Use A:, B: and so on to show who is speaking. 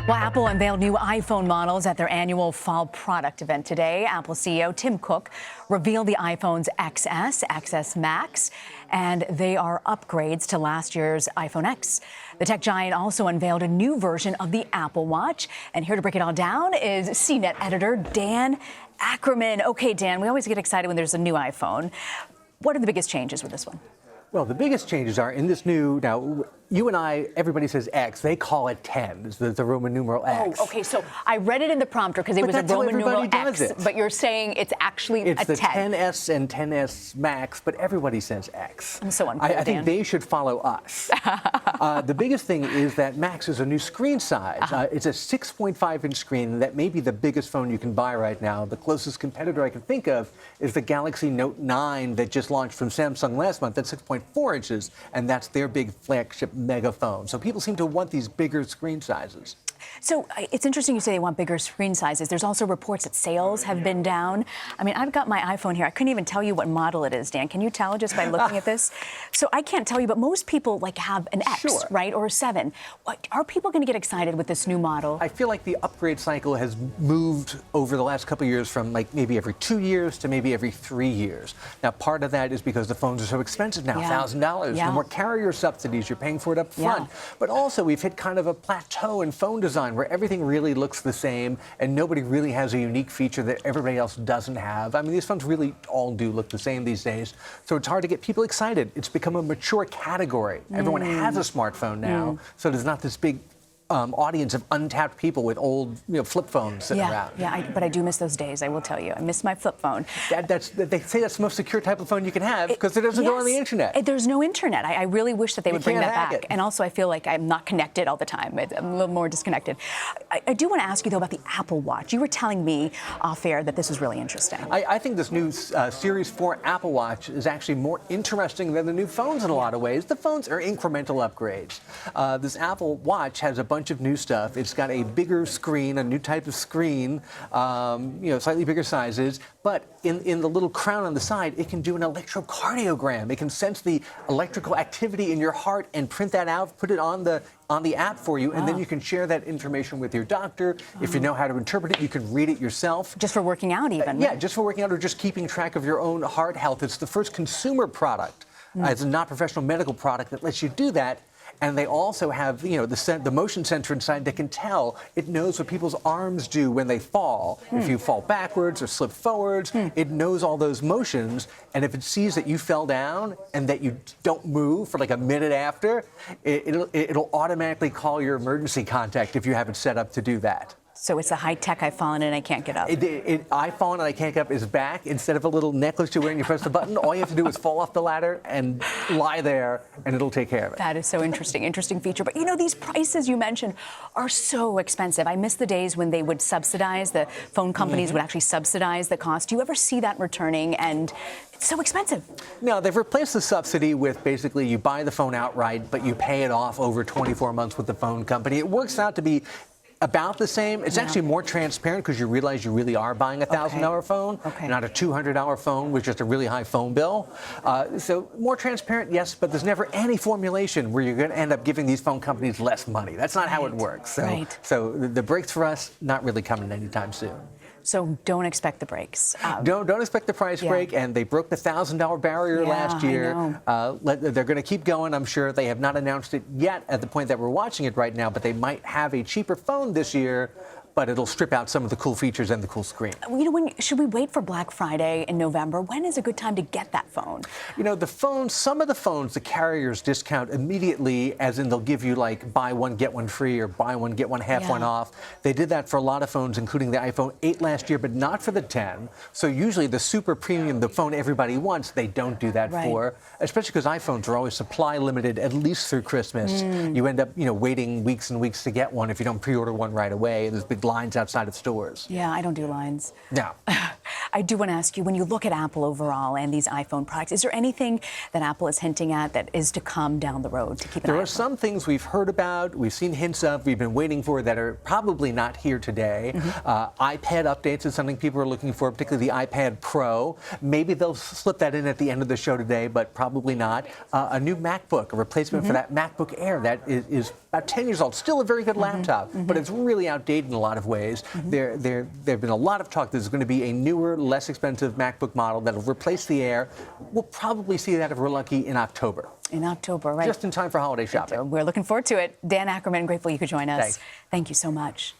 A: Well, Apple unveiled new iPhone models at their annual fall product event today. Apple CEO Tim Cook revealed the iPhone's XS, XS Max, and they are upgrades to last year's iPhone X. The tech giant also unveiled a new version of the Apple Watch. And here to break it all down is CNET editor Dan Ackerman. Okay, Dan, we always get excited when there's a new iPhone. What are the biggest changes with this one?
B: Well, the biggest changes are in this new, now, you and I, everybody says X. They call it 10. It's the Roman numeral X.
A: Oh, okay. So I read it in the prompter because it was a Roman numeral X. But you're saying it's actually a 10.
B: It's the 10S and 10S Max, but everybody says X.
A: I'm so uncool,
B: I think they should follow us. The biggest thing is that Max is a new screen size. It's a 6.5-inch screen. That may be the biggest phone you can buy right now. The closest competitor I can think of is the Galaxy Note 9 that just launched from Samsung last month. That's 6.4 inches, and that's their big flagship megaphone. So people seem to want these bigger screen sizes.
A: So it's interesting you say they want bigger screen sizes. There's also reports that sales have been down. I mean, I've got my iPhone here. I couldn't even tell you what model it is, Dan. Can you tell just by looking at this? So I can't tell you, but most people have an X,
B: sure,
A: right, or a 7. Are people going to get excited with this new model?
B: I feel like the upgrade cycle has moved over the last couple of years from maybe every 2 years to maybe every 3 years. Now, part of that is because the phones are so expensive now, $1,000.
A: Yeah.
B: No more carrier subsidies. You're paying for it up front. But also, we've hit kind of a plateau in phone design where everything really looks the same and nobody really has a unique feature that everybody else doesn't have. I mean, these phones really all do look the same these days, so it's hard to get people excited. It's become a mature category. Everyone has a smartphone now, so there's not this big audience of untapped people with old, flip phones sitting around.
A: But I do miss those days, I will tell you. I miss my flip phone.
B: They say that's the most secure type of phone you can have because it doesn't go on the internet.
A: There's no internet. I really wish that they would bring that back. And also, I feel like I'm not connected all the time. I'm a little more disconnected. I do want to ask you, though, about the Apple Watch. You were telling me off air that this was really interesting.
B: I think this new Series 4 Apple Watch is actually more interesting than the new phones in a lot of ways. The phones are incremental upgrades. This Apple Watch has a bunch of new stuff. It's got a bigger screen, a new type of screen, slightly bigger sizes, but in the little crown on the side, it can do an electrocardiogram. It can sense the electrical activity in your heart and print that out, put it on the app for you, and then you can share that information with your doctor. If you know how to interpret it, you can read it yourself.
A: Just for working out, even.
B: Yeah, just for working out or just keeping track of your own heart health. It's the first consumer product. It's a non-professional medical product that lets you do that. And they also have, the motion sensor inside that can tell. It knows what people's arms do when they fall. If you fall backwards or slip forwards, it knows all those motions. And if it sees that you fell down and that you don't move for like a minute after, it'll automatically call your emergency contact if you have it set up to do that.
A: So it's a high-tech I've fallen and I can't get up.
B: I've fallen and I can't get up is back. Instead of a little necklace you're wearing, you press the button. All you have to do is fall off the ladder and lie there, and it'll take care of it.
A: That is so interesting feature. But these prices you mentioned are so expensive. I miss the days when they would subsidize, the phone companies would actually subsidize the cost. Do you ever see that returning? And it's so expensive.
B: No, they've replaced the subsidy with basically you buy the phone outright, but you pay it off over 24 months with the phone company. It works out to be about the same. It's actually more transparent because you realize you really are buying a $1,000 phone, not a $200 phone with just a really high phone bill. So more transparent, yes, but there's never any formulation where you're going to end up giving these phone companies less money. That's not how it works. So the breaks for us, not really coming anytime soon.
A: So don't expect the breaks.
B: Don't expect the price break, and they broke the $1,000 barrier last year. They're going to keep going, I'm sure. They have not announced it yet at the point that we're watching it right now, but they might have a cheaper phone this year, but it'll strip out some of the cool features and the cool screen.
A: Should we wait for Black Friday in November? When is a good time to get that phone?
B: Some of the phones, the carriers discount immediately, as in they'll give you buy one, get one free, or buy one, get one half one off. They did that for a lot of phones, including the iPhone 8 last year, but not for the 10. So usually the super premium, the phone everybody wants, they don't do that for, especially because iPhones are always supply limited, at least through Christmas. You end up, waiting weeks and weeks to get one if you don't pre-order one right away. There's big lines outside of stores.
A: Yeah, I don't do lines.
B: No.
A: I do want to ask you, when you look at Apple overall and these iPhone products, is there anything that Apple is hinting at that is to come down the road to keep an eye on?
B: There are some things we've heard about, we've seen hints of, we've been waiting for that are probably not here today. iPad updates is something people are looking for, particularly the iPad Pro. Maybe they'll slip that in at the end of the show today, but probably not. A new MacBook, a replacement for that MacBook Air that is about 10 years old. Still a very good laptop, but it's really outdated in a lot of ways. There have been a lot of talk there's going to be a newer, less expensive MacBook model that'll replace the Air. We'll probably see that if we're lucky in October.
A: In October, right.
B: Just in time for holiday shopping.
A: We're looking forward to it. Dan Ackerman, grateful you could join us.
B: Thanks.
A: Thank you so much.